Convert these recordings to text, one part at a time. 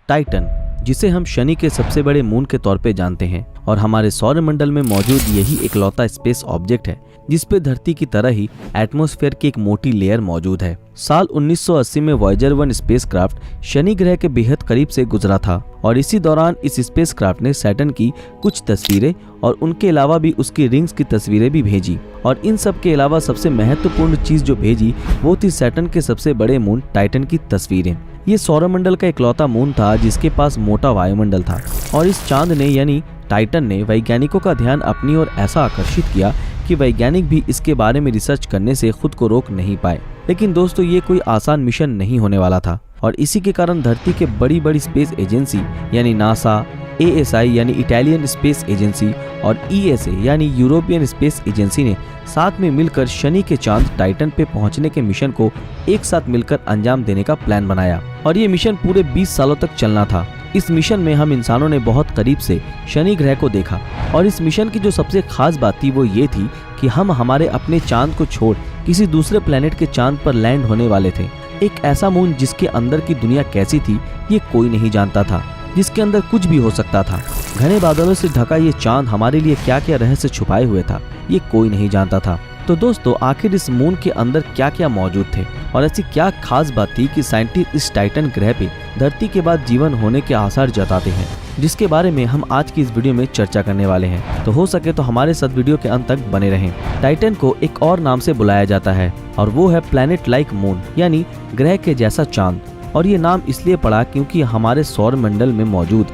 Titan, जिसे हम शनि के सबसे बड़े मून के तौर पे जानते हैं और हमारे सौरमंडल में मौजूद यही इकलौता स्पेस ऑब्जेक्ट है जिस पे धरती की तरह ही एटमॉस्फेयर की एक मोटी लेयर मौजूद है। साल 1980 में वॉयेजर 1 स्पेसक्राफ्ट शनि ग्रह के बेहद करीब से गुजरा था और इसी दौरान इस स्पेसक्राफ्ट ने सैटर्न की कुछ तस्वीरें और उनके अलावा भी उसकी रिंग्स की तस्वीरें भी भेजी। और इन सब के अलावा सबसे महत्वपूर्ण चीज जो भेजी वो थी सैटर्न के सबसे बड़े मून टाइटन की तस्वीरें। ये सौरमंडल का इकलौता मून था जिसके पास मोटा वायुमंडल था और इस चांद ने यानी टाइटन ने वैज्ञानिकों का ध्यान अपनी ओर ऐसा आकर्षित किया कि वैज्ञानिक भी इसके बारे में रिसर्च करने से खुद को रोक नहीं पाए। लेकिन दोस्तों ये कोई आसान मिशन नहीं होने वाला था और इसी के कारण धरती के बड़ी बड़ी स्पेस एजेंसी यानी नासा, ASI यानी इटालियन स्पेस एजेंसी और ESA यानी यूरोपियन स्पेस एजेंसी ने साथ में मिलकर शनि के चांद टाइटन पे पहुंचने के मिशन को एक साथ मिलकर अंजाम देने का प्लान बनाया और ये मिशन पूरे 20 सालों तक चलना था। इस मिशन में हम इंसानों ने बहुत करीब से शनि ग्रह को देखा और इस मिशन की जो सबसे खास बात थी वो ये थी कि हम हमारे अपने चांद को छोड़ किसी दूसरे प्लेनेट के चांद पर लैंड होने वाले थे। एक ऐसा मून जिसके अंदर की दुनिया कैसी थी ये कोई नहीं जानता था, जिसके अंदर कुछ भी हो सकता था। घने बादलों से ढका ये चांद हमारे लिए क्या क्या रहस्य छुपाए हुए था ये कोई नहीं जानता था। तो दोस्तों आखिर इस मून के अंदर क्या क्या मौजूद थे और ऐसी क्या खास बात थी कि साइंटिस्ट इस टाइटन ग्रह पे धरती के बाद जीवन होने के आसार जताते हैं, जिसके बारे में हम आज की इस वीडियो में चर्चा करने वाले हैं। तो हो सके तो हमारे साथ वीडियो के अंत तक बने रहें। टाइटन को एक और नाम से बुलाया जाता है और वो है प्लैनेट लाइक मून यानी ग्रह के जैसा चांद। और ये नाम इसलिए पड़ा क्योंकि हमारे सौरमंडल में मौजूद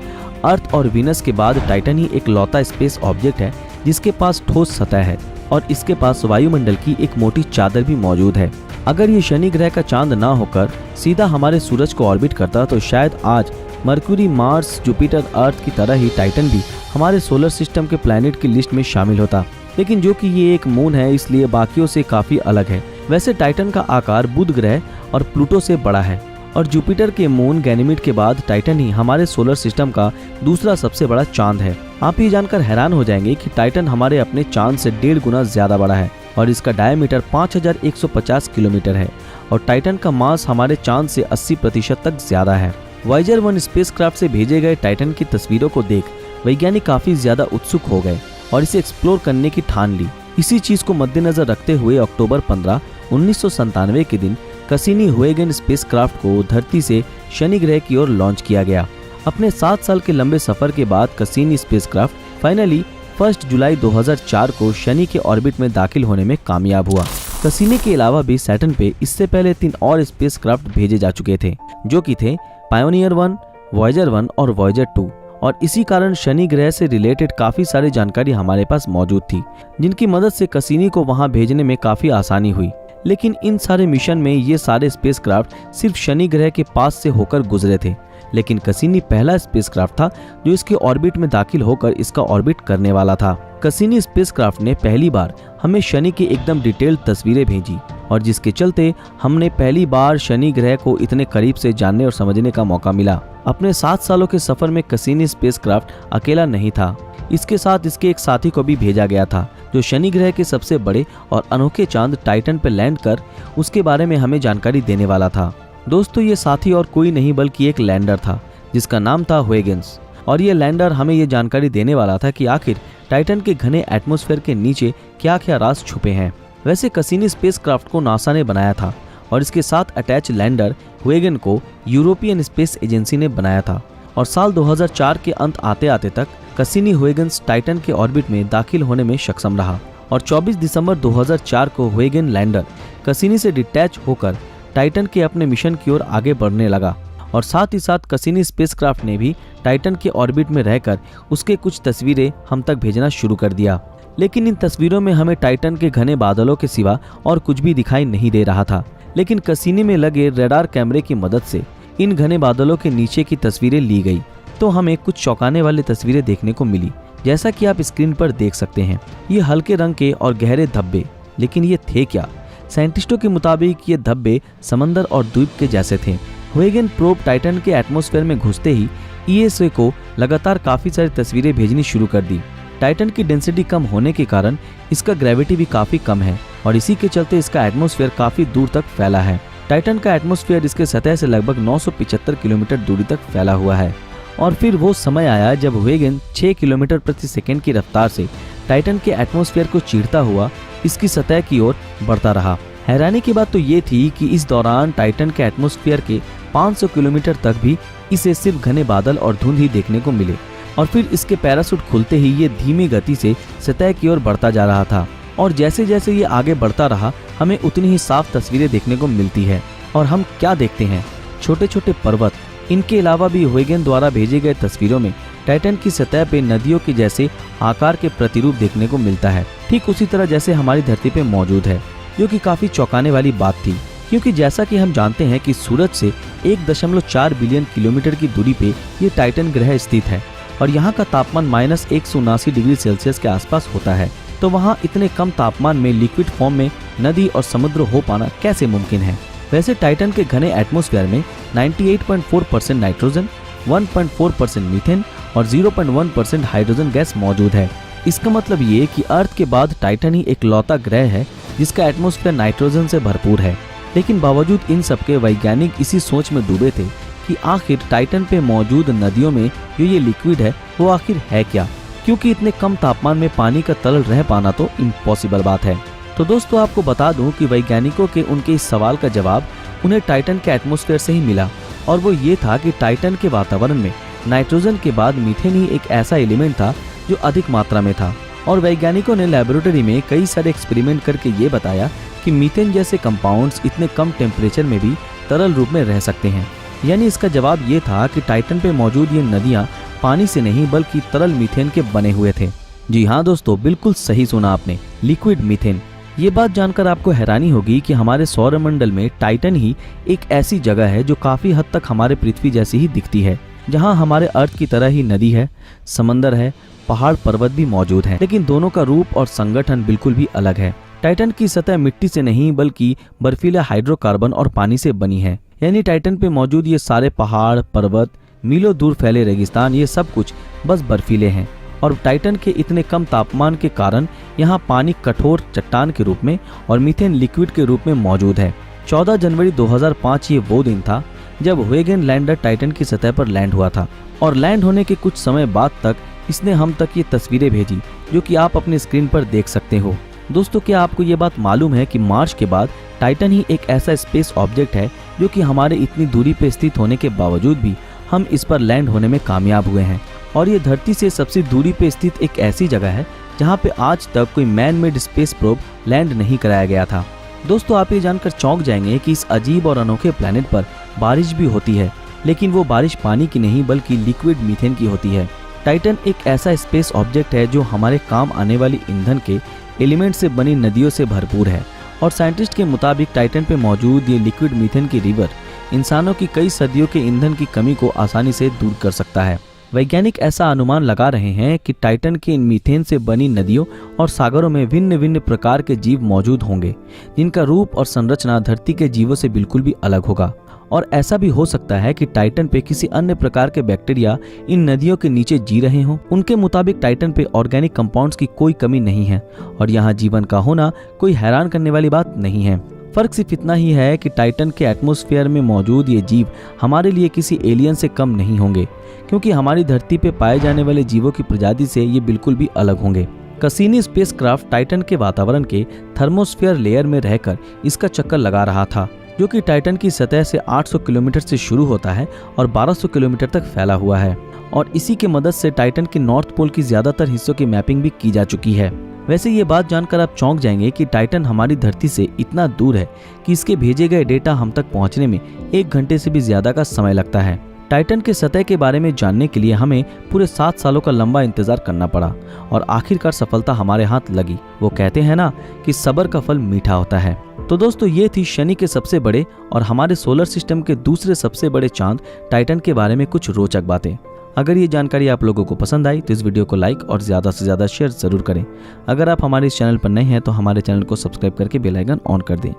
अर्थ और वीनस के बाद टाइटन ही एक लौता स्पेस ऑब्जेक्ट है जिसके पास ठोस सतह है और इसके पास वायुमंडल की एक मोटी चादर भी मौजूद है। अगर ये शनि ग्रह का चांद ना होकर सीधा हमारे सूरज को ऑर्बिट करता तो शायद आज मरक्यूरी, मार्स, जुपिटर, अर्थ की तरह ही टाइटन भी हमारे सोलर सिस्टम के प्लैनेट की लिस्ट में शामिल होता। लेकिन जो कि ये एक मून है इसलिए बाकियों से काफी अलग है। वैसे टाइटन का आकार बुध ग्रह और प्लूटो से बड़ा है और जुपिटर के मून गैनीमेड के बाद टाइटन ही हमारे सोलर सिस्टम का दूसरा सबसे बड़ा चांद है। आप ये जानकर हैरान हो जाएंगे कि टाइटन हमारे अपने चांद से 1.5 गुना ज्यादा बड़ा है और इसका डायमीटर 5150 किलोमीटर है और टाइटन का मास हमारे चांद से 80% तक ज्यादा है। वॉयेजर 1 स्पेसक्राफ्ट से भेजे गए टाइटन की तस्वीरों को देख वैज्ञानिक काफी ज्यादा उत्सुक हो गए और इसे एक्सप्लोर करने की ठान ली। इसी चीज को मद्देनजर रखते हुए अक्टूबर 15, 1997 के दिन कैसिनी-हुएगेन स्पेसक्राफ्ट को धरती से शनि ग्रह की ओर लॉन्च किया गया। अपने 7 साल के लंबे सफर के बाद कैसिनी स्पेसक्राफ्ट फाइनली 1 जुलाई 2004 को शनि के ऑर्बिट में दाखिल होने में कामयाब हुआ। कैसिनी के अलावा भी सैटर्न पे इससे पहले 3 और स्पेसक्राफ्ट भेजे जा चुके थे जो कि थे पायोनियर 1, वॉयेजर 1 और वॉयेजर 2 और इसी कारण शनि ग्रह से रिलेटेड काफी सारी जानकारी हमारे पास मौजूद थी जिनकी मदद से कैसिनी को वहां भेजने में काफी आसानी हुई। लेकिन इन सारे मिशन में ये सारे स्पेसक्राफ्ट सिर्फ शनि ग्रह के पास से होकर गुजरे थे, लेकिन कैसिनी पहला स्पेसक्राफ्ट था जो इसके ऑर्बिट में दाखिल होकर इसका ऑर्बिट करने वाला था। कैसिनी स्पेसक्राफ्ट ने पहली बार हमें शनि की एकदम डिटेल्ड तस्वीरें भेजी और जिसके चलते हमने पहली बार शनि ग्रह को इतने करीब से जानने और समझने का मौका मिला। अपने 7 सालों के सफर में कैसिनी स्पेसक्राफ्ट अकेला नहीं था, इसके साथ इसके एक साथी को भी भेजा गया था जो शनि ग्रह के सबसे बड़े और अनोखे चांद टाइटन पर लैंड कर उसके बारे में हमें जानकारी देने वाला था। दोस्तों ये साथी और कोई नहीं बल्कि एक लैंडर था जिसका नाम था हुएगेन्स और ये लैंडर हमें ये जानकारी देने वाला था कि आखिर टाइटन के घने एटमॉस्फेयर के नीचे क्या क्या राज छुपे हैं। वैसे कैसिनी स्पेसक्राफ्ट को नासा ने बनाया था और इसके साथ अटैच लैंडर हुएगेन को यूरोपियन स्पेस एजेंसी ने बनाया था और साल 2004 के अंत आते आते तक कैसिनी-हुएगेन्स टाइटन के ऑर्बिट में दाखिल होने में सक्षम रहा और 24 दिसंबर 2004 को हुएगेन लैंडर कैसिनी से डिटैच होकर टाइटन के अपने मिशन की ओर आगे बढ़ने लगा और साथ ही साथ कैसिनी स्पेसक्राफ्ट ने भी टाइटन के ऑर्बिट में रहकर उसके कुछ तस्वीरें हम तक भेजना शुरू कर दिया। लेकिन इन तस्वीरों में हमें टाइटन के घने बादलों के सिवा और कुछ भी दिखाई नहीं दे रहा था। लेकिन कैसिनी में लगे रडार कैमरे की मदद से इन घने बादलों के नीचे की तस्वीरें ली गई तो हमें कुछ चौंकाने वाली तस्वीरें देखने को मिली, जैसा कि आप स्क्रीन पर देख सकते हैं। ये हल्के रंग के और गहरे धब्बे, लेकिन ये थे क्या? साइंटिस्टों के मुताबिक ये धब्बे समंदर और द्वीप के जैसे थे। हुएगेन प्रोब टाइटन के एटमॉस्फेयर में घुसते ही ESA को लगातार काफी सारी तस्वीरें भेजनी शुरू कर दी। टाइटन की डेंसिटी कम होने के कारण इसका ग्रेविटी भी काफी कम है और इसी के चलते इसका एटमॉस्फेयर काफी दूर तक फैला है। टाइटन का एटमॉस्फेयर इसके सतह से लगभग 975 किलोमीटर दूरी तक फैला हुआ है। और फिर वो समय आया जब huygens 6 किलोमीटर प्रति सेकंड की रफ्तार से टाइटन के एटमॉस्फेयर को चीरता हुआ इसकी सतह की ओर बढ़ता रहा। हैरानी की बात तो ये थी कि इस दौरान टाइटन के एटमॉस्फेयर के 500 किलोमीटर तक भी इसे सिर्फ घने बादल और धुंध ही देखने को मिले। और फिर इसके पैराशूट खुलते ही ये धीमी गति से सतह की ओर बढ़ता जा रहा था। और जैसे जैसे ये आगे बढ़ता रहा हमें उतनी ही साफ तस्वीरें देखने को मिलती है। और हम क्या देखते हैं, छोटे छोटे पर्वत। इनके अलावा भी huygens द्वारा भेजे गए तस्वीरों में टाइटन की सतह पे नदियों के जैसे आकार के प्रतिरूप देखने को मिलता है, ठीक उसी तरह जैसे हमारी धरती पे मौजूद है, जो कि काफी चौंकाने वाली बात थी। क्योंकि जैसा कि हम जानते हैं कि सूरज से 1.4 बिलियन किलोमीटर की दूरी पे ये टाइटन ग्रह स्थित है और यहाँ का तापमान -179 डिग्री सेल्सियस के आसपास होता है। तो वहाँ इतने कम तापमान में लिक्विड फॉर्म में नदी और समुद्र हो पाना कैसे मुमकिन है। वैसे टाइटन के घने एटमॉस्फेयर में 98.4% नाइट्रोजन, 1.4% मीथेन और 0.1% हाइड्रोजन गैस मौजूद है। इसका मतलब ये कि अर्थ के बाद टाइटन ही एक लौता ग्रह है जिसका एटमॉस्फेयर नाइट्रोजन से भरपूर है। लेकिन बावजूद इन सबके वैज्ञानिक इसी सोच में डूबे थे कि आखिर टाइटन पे मौजूद नदियों में जो ये लिक्विड है वो आखिर है क्या, क्योंकि इतने कम तापमान में पानी का तरल रह पाना तो इम्पॉसिबल बात है। तो दोस्तों आपको बता दूं कि वैज्ञानिकों के उनके इस सवाल का जवाब उन्हें टाइटन के एटमॉस्फेयर से ही मिला। और वो ये था कि टाइटन के वातावरण में नाइट्रोजन के बाद मीथेन ही एक ऐसा एलिमेंट था जो अधिक मात्रा में था। और वैज्ञानिकों ने लेबोरेटरी में कई सारे एक्सपेरिमेंट करके ये बताया कि मीथेन जैसे कंपाउंड्स इतने कम टेम्परेचर में भी तरल रूप में रह सकते हैं। यानी इसका जवाब ये था कि टाइटन पे मौजूद ये नदियाँ पानी से नहीं बल्कि तरल मीथेन के बने हुए थे। जी हाँ दोस्तों, बिल्कुल सही सुना आपने, लिक्विड मीथेन। ये बात जानकर आपको हैरानी होगी कि हमारे सौरमंडल में टाइटन ही एक ऐसी जगह है जो काफी हद तक हमारे पृथ्वी जैसी ही दिखती है, जहाँ हमारे अर्थ की तरह ही नदी है, समंदर है, पहाड़ पर्वत भी मौजूद है, लेकिन दोनों का रूप और संगठन बिल्कुल भी अलग है। टाइटन की सतह मिट्टी से नहीं बल्कि बर्फीले हाइड्रोकार्बन और पानी से बनी है। यानी टाइटन पे मौजूद ये सारे पहाड़ पर्वत, मीलों दूर फैले रेगिस्तान, ये सब कुछ बस बर्फीले हैं। और टाइटन के इतने कम तापमान के कारण यहाँ पानी कठोर चट्टान के रूप में और मीथेन लिक्विड के रूप में मौजूद है। 14 जनवरी 2005 ये वो दिन था जब huygens लैंडर टाइटन की सतह पर लैंड हुआ था। और लैंड होने के कुछ समय बाद तक इसने हम तक ये तस्वीरें भेजी जो कि आप अपने स्क्रीन पर देख सकते हो। दोस्तों क्या आपको ये बात मालूम है कि मार्च के बाद टाइटन ही एक ऐसा स्पेस ऑब्जेक्ट है जो कि हमारे इतनी दूरी पे स्थित होने के बावजूद भी हम इस पर लैंड होने में कामयाब हुए हैं। और ये धरती से सबसे दूरी पे स्थित एक ऐसी जगह है जहाँ पे आज तक कोई man made space probe land नहीं कराया गया था। दोस्तों आप ये जानकर चौंक जाएंगे कि इस अजीब और अनोखे प्लेनेट पर बारिश भी होती है, लेकिन वो बारिश पानी की नहीं बल्कि लिक्विड मीथेन की होती है। टाइटन एक ऐसा स्पेस ऑब्जेक्ट है जो हमारे काम आने वाली ईंधन के एलिमेंट से बनी नदियों से भरपूर है। और साइंटिस्ट के मुताबिक टाइटन पे मौजूद ये लिक्विड मीथेन की रिवर इंसानों की कई सदियों के ईंधन की कमी को आसानी से दूर कर सकता है। वैज्ञानिक ऐसा अनुमान लगा रहे हैं कि टाइटन के इन मीथेन से बनी नदियों और सागरों में भिन्न भिन्न प्रकार के जीव मौजूद होंगे, जिनका रूप और संरचना धरती के जीवों से बिल्कुल भी अलग होगा। और ऐसा भी हो सकता है कि टाइटन पे किसी अन्य प्रकार के बैक्टीरिया इन नदियों के नीचे जी रहे हों। उनके मुताबिक टाइटन पे ऑर्गेनिक कंपाउंड्स की कोई कमी नहीं है और यहाँ जीवन का होना कोई हैरान करने वाली बात नहीं है। फर्क सिर्फ इतना ही है कि टाइटन के एटमॉस्फेयर में मौजूद ये जीव हमारे लिए किसी एलियन से कम नहीं होंगे, क्योंकि हमारी धरती पे पाए जाने वाले जीवों की प्रजाति से ये बिल्कुल भी अलग होंगे। कसीनी स्पेसक्राफ्ट टाइटन के वातावरण के थर्मोस्फेयर लेयर में रहकर इसका चक्कर लगा रहा था, जो कि टाइटन की सतह से 800 किलोमीटर से शुरू होता है और 1200 किलोमीटर तक फैला हुआ है। और इसी की मदद से टाइटन के नॉर्थ पोल की ज्यादातर हिस्सों की मैपिंग भी की जा चुकी है। वैसे ये बात जानकर आप चौंक जाएंगे कि टाइटन हमारी धरती से इतना दूर है कि इसके भेजे गए डेटा हम तक पहुंचने में 1 घंटे से भी ज्यादा का समय लगता है। टाइटन के सतह के बारे में जानने के लिए हमें पूरे 7 सालों का लंबा इंतजार करना पड़ा और आखिरकार सफलता हमारे हाथ लगी। वो कहते हैं ना कि सब्र का फल मीठा होता है। तो दोस्तों ये थी शनि के सबसे बड़े और हमारे सोलर सिस्टम के दूसरे सबसे बड़े चांद टाइटन के बारे में कुछ रोचक बातें। अगर ये जानकारी आप लोगों को पसंद आई तो इस वीडियो को लाइक और ज़्यादा से ज़्यादा शेयर ज़रूर करें। अगर आप हमारे इस चैनल पर नए हैं तो हमारे चैनल को सब्सक्राइब करके बेल आइकन ऑन कर दें।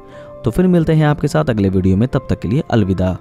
तो फिर मिलते हैं आपके साथ अगले वीडियो में, तब तक के लिए अलविदा।